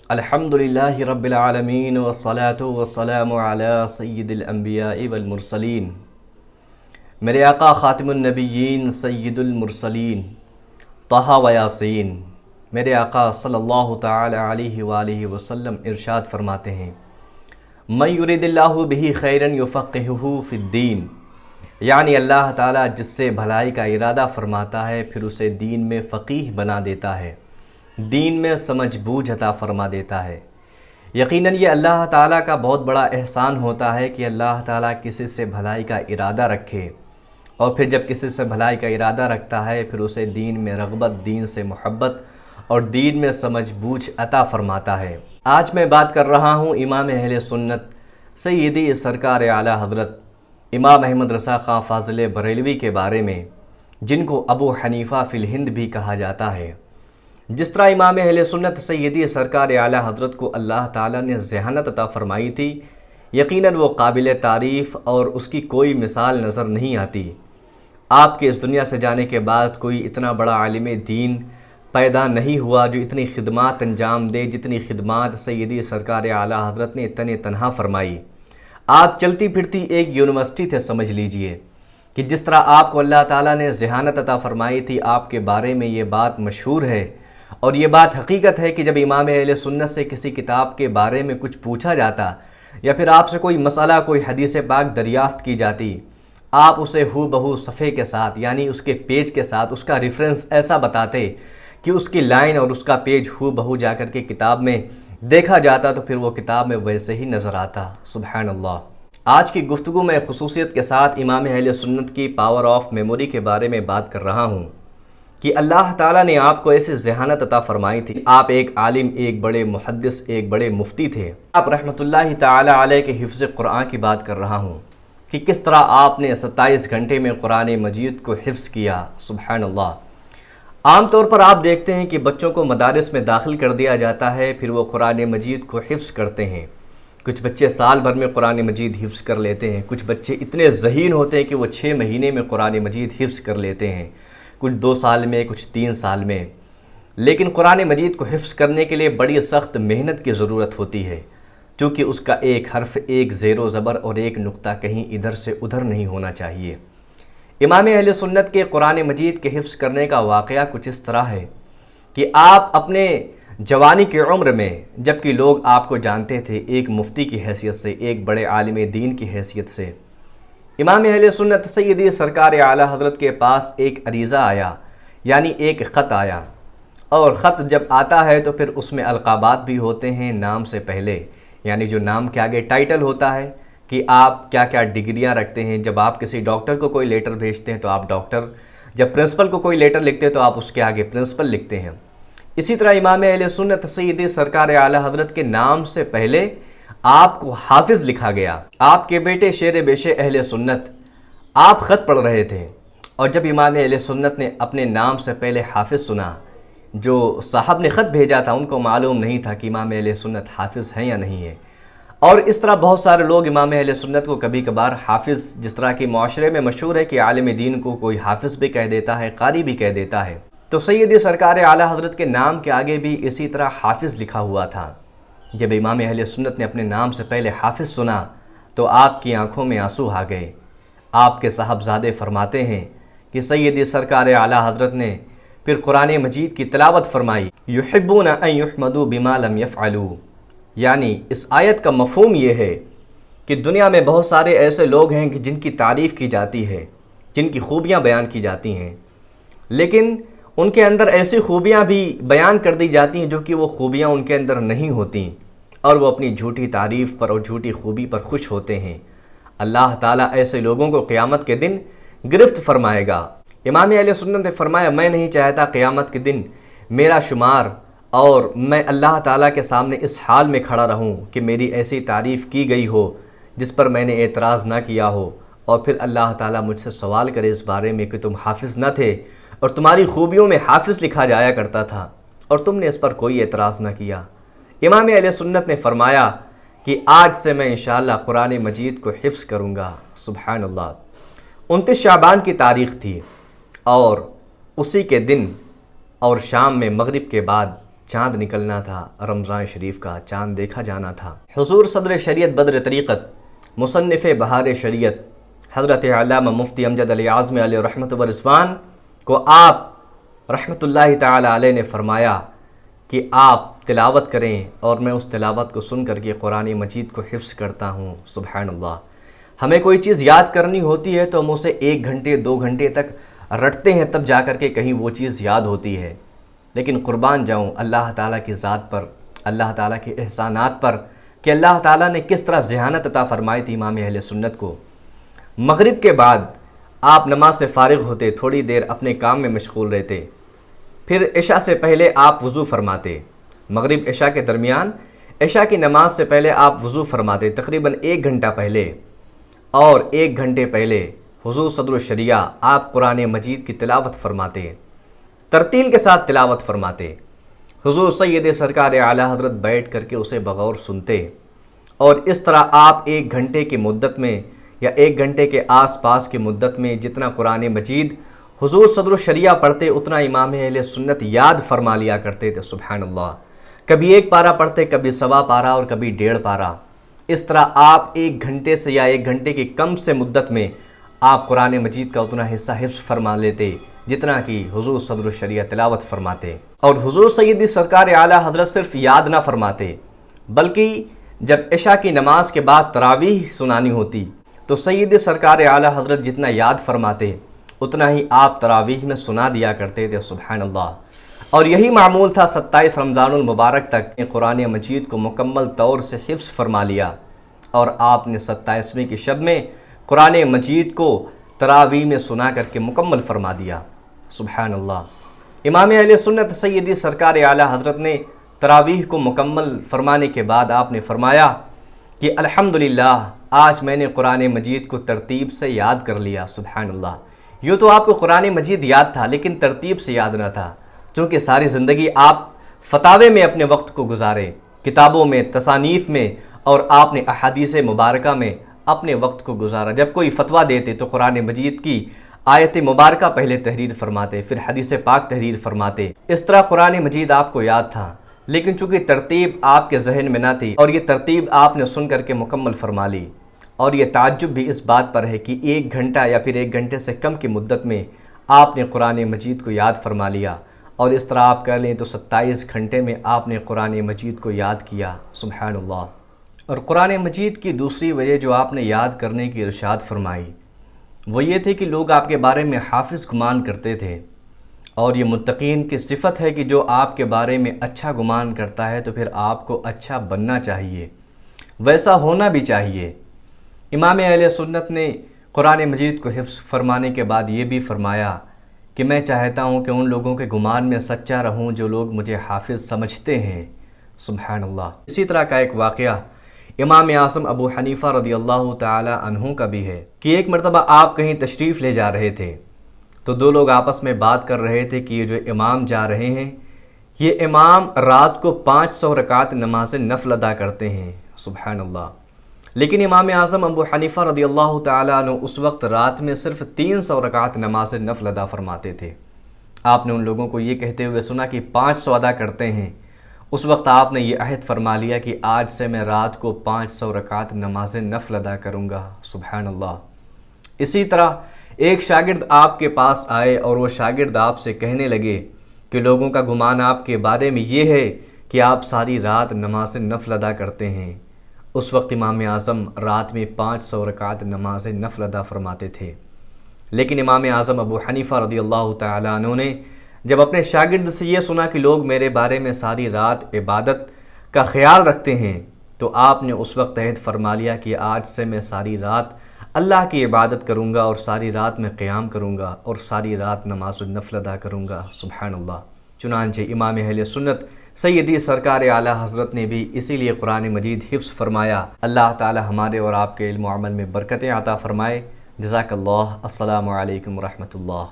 الحمدللہ رب العالمین والصلاة والسلام علی سید الانبیاء والمرسلین، میرے آقا خاتم النبیین سید المرسلین طہ و یاسین، میرے آقا صلی اللہ تعالی علیہ وآلہ وسلم ارشاد فرماتے ہیں، من یرید اللہ بہ خیرا یفقہہ فی الدین، یعنی اللہ تعالیٰ جس سے بھلائی کا ارادہ فرماتا ہے پھر اسے دین میں فقیہ بنا دیتا ہے، دین میں سمجھ بوجھ عطا فرما دیتا ہے۔ یقیناً یہ اللہ تعالیٰ کا بہت بڑا احسان ہوتا ہے کہ اللہ تعالیٰ کسی سے بھلائی کا ارادہ رکھے، اور پھر جب کسی سے بھلائی کا ارادہ رکھتا ہے پھر اسے دین میں رغبت، دین سے محبت اور دین میں سمجھ بوجھ عطا فرماتا ہے۔ آج میں بات کر رہا ہوں امام اہل سنت سیدی سرکار اعلیٰ حضرت امام احمد رضا خان فاضل بریلوی کے بارے میں، جن کو ابو حنیفہ فی الہند بھی کہا جاتا ہے۔ جس طرح امام اہل سنت سیدی سرکار اعلیٰ حضرت کو اللہ تعالیٰ نے ذہانت عطا فرمائی تھی، یقیناً وہ قابل تعریف اور اس کی کوئی مثال نظر نہیں آتی۔ آپ کے اس دنیا سے جانے کے بعد کوئی اتنا بڑا عالم دین پیدا نہیں ہوا جو اتنی خدمات انجام دے جتنی خدمات سیدی سرکار اعلیٰ حضرت نے تنہا فرمائی۔ آپ چلتی پھرتی ایک یونیورسٹی تھے، سمجھ لیجئے کہ جس طرح آپ کو اللہ تعالیٰ نے ذہانت عطا فرمائی تھی، آپ کے بارے میں یہ بات مشہور ہے اور یہ بات حقیقت ہے کہ جب امام اہل سنت سے کسی کتاب کے بارے میں کچھ پوچھا جاتا یا پھر آپ سے کوئی مسئلہ، کوئی حدیث پاک دریافت کی جاتی، آپ اسے ہو بہو صفحے کے ساتھ یعنی اس کے پیج کے ساتھ اس کا ریفرنس ایسا بتاتے کہ اس کی لائن اور اس کا پیج ہو بہو جا کر کے کتاب میں دیکھا جاتا تو پھر وہ کتاب میں ویسے ہی نظر آتا۔ سبحان اللہ۔ آج کی گفتگو میں خصوصیت کے ساتھ امام اہل سنت کی پاور آف میموری کے بارے میں بات کر رہا ہوں کہ اللہ تعالیٰ نے آپ کو ایسی ذہانت عطا فرمائی تھی۔ آپ ایک عالم، ایک بڑے محدث، ایک بڑے مفتی تھے۔ آپ رحمۃ اللہ تعالیٰ علیہ کے حفظ قرآن کی بات کر رہا ہوں کہ کس طرح آپ نے 27 گھنٹے میں قرآن مجید کو حفظ کیا۔ سبحان اللہ۔ عام طور پر آپ دیکھتے ہیں کہ بچوں کو مدارس میں داخل کر دیا جاتا ہے، پھر وہ قرآن مجید کو حفظ کرتے ہیں۔ کچھ بچے سال بھر میں قرآن مجید حفظ کر لیتے ہیں، کچھ بچے اتنے ذہین ہوتے ہیں کہ وہ 6 مہینے میں قرآن مجید حفظ کر لیتے ہیں، کچھ 2 سال میں، کچھ 3 سال میں۔ لیکن قرآن مجید کو حفظ کرنے کے لیے بڑی سخت محنت کی ضرورت ہوتی ہے، کیونکہ اس کا ایک حرف، ایک زیر و زبر اور ایک نقطہ کہیں ادھر سے ادھر نہیں ہونا چاہیے۔ امام اہل سنت کے قرآن مجید کے حفظ کرنے کا واقعہ کچھ اس طرح ہے کہ آپ اپنے جوانی کی عمر میں، جبکہ لوگ آپ کو جانتے تھے ایک مفتی کی حیثیت سے، ایک بڑے عالم دین کی حیثیت سے، امام اہل سنت سیدی سرکار اعلیٰ حضرت کے پاس ایک عریضہ آیا، یعنی ایک خط آیا، اور خط جب آتا ہے تو پھر اس میں القابات بھی ہوتے ہیں نام سے پہلے، یعنی جو نام کے آگے ٹائٹل ہوتا ہے کہ آپ کیا کیا ڈگریاں رکھتے ہیں۔ جب آپ کسی ڈاکٹر کو کوئی لیٹر بھیجتے ہیں تو آپ ڈاکٹر، جب پرنسپل کو کوئی لیٹر لکھتے ہیں تو آپ اس کے آگے پرنسپل لکھتے ہیں۔ اسی طرح امام اہل سنت سیدی سرکار اعلیٰ حضرت کے نام سے پہلے آپ کو حافظ لکھا گیا۔ آپ کے بیٹے شیر بیش اہل سنت، آپ خط پڑھ رہے تھے، اور جب امام اہل سنت نے اپنے نام سے پہلے حافظ سنا، جو صاحب نے خط بھیجا تھا ان کو معلوم نہیں تھا کہ امام اہل سنت حافظ ہیں یا نہیں ہے۔ اور اس طرح بہت سارے لوگ امام اہل سنت کو کبھی کبھار حافظ، جس طرح کہ معاشرے میں مشہور ہے کہ عالم دین کو کوئی حافظ بھی کہہ دیتا ہے، قاری بھی کہہ دیتا ہے، تو سیدی سرکار اعلیٰ حضرت کے نام کے آگے بھی اسی طرح حافظ لکھا ہوا تھا۔ جب امام اہل سنت نے اپنے نام سے پہلے حافظ سنا تو آپ کی آنکھوں میں آنسو آ گئے۔ آپ کے صاحبزادے فرماتے ہیں کہ سیدی سرکار اعلیٰ حضرت نے پھر قرآن مجید کی تلاوت فرمائی، یحبون ان یحمدوا بما لم یفعلوا، یعنی اس آیت کا مفہوم یہ ہے کہ دنیا میں بہت سارے ایسے لوگ ہیں کہ جن کی تعریف کی جاتی ہے، جن کی خوبیاں بیان کی جاتی ہیں، لیکن ان کے اندر ایسی خوبیاں بھی بیان کر دی جاتی ہیں جو کہ وہ خوبیاں ان کے اندر نہیں ہوتیں، اور وہ اپنی جھوٹی تعریف پر اور جھوٹی خوبی پر خوش ہوتے ہیں۔ اللہ تعالیٰ ایسے لوگوں کو قیامت کے دن گرفت فرمائے گا۔ امام اہل سنت نے فرمایا، میں نہیں چاہتا قیامت کے دن میرا شمار اور میں اللہ تعالیٰ کے سامنے اس حال میں کھڑا رہوں کہ میری ایسی تعریف کی گئی ہو جس پر میں نے اعتراض نہ کیا ہو، اور پھر اللہ تعالیٰ مجھ سے سوال کرے اس بارے میں کہ تم حافظ نہ تھے اور تمہاری خوبیوں میں حافظ لکھا جایا کرتا تھا اور تم نے اس پر کوئی اعتراض نہ کیا۔ امام اہل سنت نے فرمایا کہ آج سے میں انشاءاللہ قرآن مجید کو حفظ کروں گا۔ سبحان اللہ۔ 29 شعبان کی تاریخ تھی، اور اسی کے دن اور شام میں مغرب کے بعد چاند نکلنا تھا، رمضان شریف کا چاند دیکھا جانا تھا۔ حضور صدر شریعت بدر طریقت مصنف بہار شریعت حضرت علامہ مفتی امجد علی اعظمی علیہ رحمت و رضوان کو آپ رحمت اللہ تعالی علیہ نے فرمایا کہ آپ تلاوت کریں اور میں اس تلاوت کو سن کر کے قرآن مجید کو حفظ کرتا ہوں۔ سبحان اللہ۔ ہمیں کوئی چیز یاد کرنی ہوتی ہے تو ہم اسے 1 گھنٹے 2 گھنٹے تک رٹتے ہیں، تب جا کر کے کہیں وہ چیز یاد ہوتی ہے۔ لیکن قربان جاؤں اللہ تعالیٰ کی ذات پر، اللہ تعالیٰ کے احسانات پر کہ اللہ تعالیٰ نے کس طرح ذہانت عطا فرمائی تھی امام اہل سنت کو۔ مغرب کے بعد آپ نماز سے فارغ ہوتے، تھوڑی دیر اپنے کام میں مشغول رہتے، پھر عشاء سے پہلے آپ وضو فرماتے۔ مغرب عشاء کے درمیان عشاء کی نماز سے پہلے آپ وضو فرماتے تقریباً 1 گھنٹہ پہلے، اور 1 گھنٹے پہلے حضور صدر الشریعہ آپ قرآن مجید کی تلاوت فرماتے، ترتیل کے ساتھ تلاوت فرماتے۔ حضور سید سرکار اعلی حضرت بیٹھ کر کے اسے بغور سنتے، اور اس طرح آپ 1 گھنٹے کی مدت میں یا 1 گھنٹے کے آس پاس کی مدت میں جتنا قرآن مجید حضور صدر الشریعہ پڑھتے اتنا امام اہل سنت یاد فرما لیا کرتے تھے۔ سبحان اللہ۔ کبھی 1 پارہ پڑھتے، کبھی 1.25 پارہ اور کبھی 1.5 پارہ۔ اس طرح آپ 1 گھنٹے سے یا 1 گھنٹے کی کم سے مدت میں آپ قرآن مجید کا اتنا حصہ حفظ فرما لیتے جتنا کہ حضور صدر الشریعہ تلاوت فرماتے۔ اور حضور سیدی سرکار اعلی حضرت صرف یاد نہ فرماتے، بلکہ جب عشاء کی نماز کے بعد تراویح سنانی ہوتی تو سیدی سرکار اعلی حضرت جتنا یاد فرماتے اتنا ہی آپ تراویح میں سنا دیا کرتے تھے۔ سبحان اللہ۔ اور یہی معمول تھا 27 رمضان المبارک تک قرآن مجید کو مکمل طور سے حفظ فرما لیا، اور آپ نے 27ویں کی شب میں قرآن مجید کو تراویح میں سنا کر کے مکمل فرما دیا۔ سبحان اللہ۔ امام اہل سنت سیدی سرکار اعلی حضرت نے تراویح کو مکمل فرمانے کے بعد آپ نے فرمایا کہ الحمدللہ آج میں نے قرآن مجید کو ترتیب سے یاد کر لیا۔ سبحان اللہ۔ یوں تو آپ کو قرآن مجید یاد تھا لیکن ترتیب سے یاد نہ تھا، چونکہ ساری زندگی آپ فتاوے میں اپنے وقت کو گزارے، کتابوں میں، تصانیف میں، اور آپ نے احادیث مبارکہ میں اپنے وقت کو گزارا۔ جب کوئی فتویٰ دیتے تو قرآن مجید کی آیت مبارکہ پہلے تحریر فرماتے، پھر حدیث پاک تحریر فرماتے۔ اس طرح قرآن مجید آپ کو یاد تھا، لیکن چونکہ ترتیب آپ کے ذہن میں نہ تھی، اور یہ ترتیب آپ نے سن کر کے مکمل فرما لی۔ اور یہ تعجب بھی اس بات پر ہے کہ 1 گھنٹہ یا پھر 1 گھنٹے سے کم کی مدت میں آپ نے قرآن مجید کو یاد فرما لیا، اور اس طرح آپ کہہ لیں تو 27 گھنٹے میں آپ نے قرآن مجید کو یاد کیا۔ سبحان اللہ۔ اور قرآن مجید کی دوسری وجہ جو آپ نے یاد کرنے کی ارشاد فرمائی وہ یہ تھی کہ لوگ آپ کے بارے میں حافظ گمان کرتے تھے، اور یہ متقین کی صفت ہے کہ جو آپ کے بارے میں اچھا گمان کرتا ہے تو پھر آپ کو اچھا بننا چاہیے، ویسا ہونا بھی چاہیے۔ امام اہل سنت نے قرآن مجید کو حفظ فرمانے کے بعد یہ بھی فرمایا کہ میں چاہتا ہوں کہ ان لوگوں کے گمان میں سچا رہوں جو لوگ مجھے حافظ سمجھتے ہیں۔ سبحان اللہ۔ اسی طرح کا ایک واقعہ امام اعظم ابو حنیفہ رضی اللہ تعالی عنہ کا بھی ہے کہ ایک مرتبہ آپ کہیں تشریف لے جا رہے تھے تو 2 لوگ آپس میں بات کر رہے تھے کہ یہ جو امام جا رہے ہیں یہ امام رات کو 500 رکعت نماز نفل ادا کرتے ہیں۔ سبحان اللہ۔ لیکن امام اعظم ابو حنیفہ رضی اللہ تعالی عنہ اس وقت رات میں صرف 300 رکعت نماز نفل ادا فرماتے تھے۔ آپ نے ان لوگوں کو یہ کہتے ہوئے سنا کہ 500 ادا کرتے ہیں۔ اس وقت آپ نے یہ عہد فرما لیا کہ آج سے میں رات کو 500 رکعت نماز نفل ادا کروں گا۔ سبحان اللہ۔ اسی طرح ایک شاگرد آپ کے پاس آئے اور وہ شاگرد آپ سے کہنے لگے کہ لوگوں کا گمان آپ کے بارے میں یہ ہے کہ آپ ساری رات نماز نفل ادا کرتے ہیں۔ اس وقت امام اعظم رات میں 500 رکعت نماز نفل ادا فرماتے تھے، لیکن امام اعظم ابو حنیفہ رضی اللہ تعالی عنہ نے جب اپنے شاگرد سے یہ سنا کہ لوگ میرے بارے میں ساری رات عبادت کا خیال رکھتے ہیں تو آپ نے اس وقت عہد فرما لیا کہ آج سے میں ساری رات اللہ کی عبادت کروں گا، اور ساری رات میں قیام کروں گا، اور ساری رات نماز النفل ادا کروں گا۔ سبحان اللہ۔ چنانچہ امام اہل سنت سیدی سرکار اعلی حضرت نے بھی اسی لیے قرآن مجید حفظ فرمایا۔ اللہ تعالی ہمارے اور آپ کے علم و عمل میں برکتیں عطا فرمائے۔ جزاک اللہ۔ السلام علیکم ورحمۃ اللہ۔